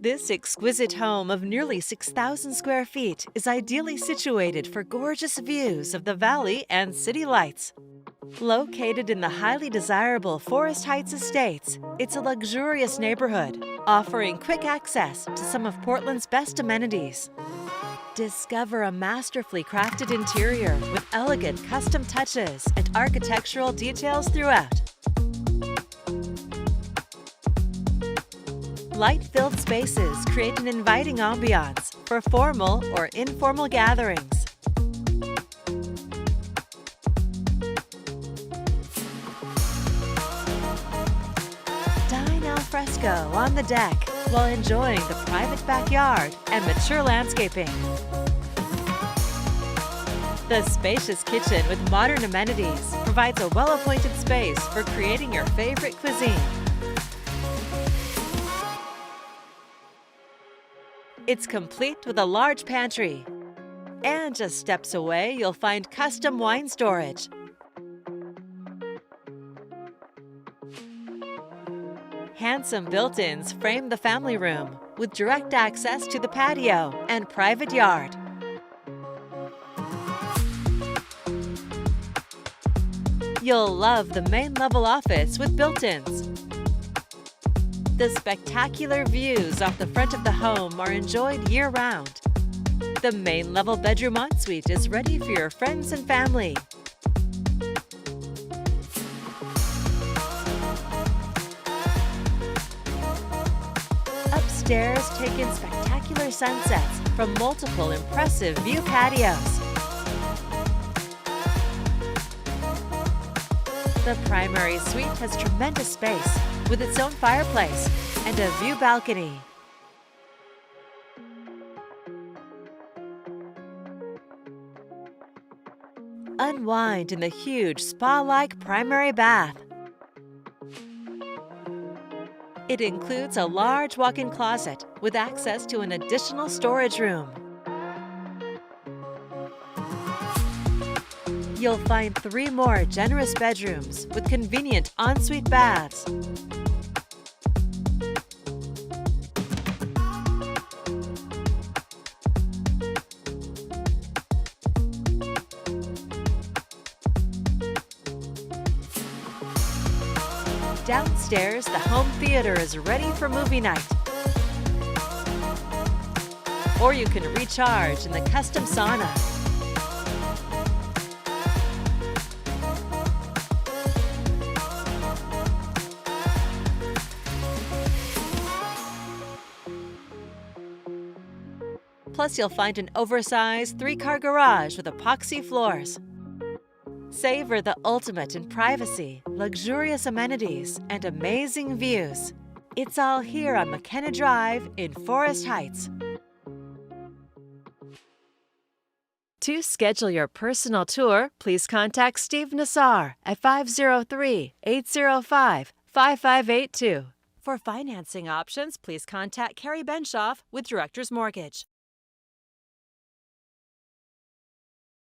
This exquisite home of nearly 6,000 square feet is ideally situated for gorgeous views of the valley and city lights. Located in the highly desirable Forest Heights Estates, it's a luxurious neighborhood, offering quick access to some of Portland's best amenities. Discover a masterfully crafted interior with elegant custom touches and architectural details throughout. Light-filled spaces create an inviting ambiance for formal or informal gatherings. Dine al fresco on the deck while enjoying the private backyard and mature landscaping. The spacious kitchen with modern amenities provides a well-appointed space for creating your favorite cuisine. It's complete with a large pantry. And just steps away, you'll find custom wine storage. Handsome built-ins frame the family room with direct access to the patio and private yard. You'll love the main level office with built-ins. The spectacular views off the front of the home are enjoyed year-round. The main level bedroom ensuite is ready for your friends and family. Upstairs, take in spectacular sunsets from multiple impressive view patios. The primary suite has tremendous space with its own fireplace and a view balcony. Unwind in the huge spa-like primary bath. It includes a large walk-in closet with access to an additional storage room. You'll find 3 more generous bedrooms with convenient ensuite baths. Downstairs, the home theater is ready for movie night. Or you can recharge in the custom sauna. Plus, you'll find an oversized 3-car garage with epoxy floors. Savor the ultimate in privacy, luxurious amenities, and amazing views. It's all here on McKenna Drive in Forest Heights. To schedule your personal tour, please contact Steve Nassar at 503-805-5582. For financing options, please contact Carrie Benshoff with Director's Mortgage.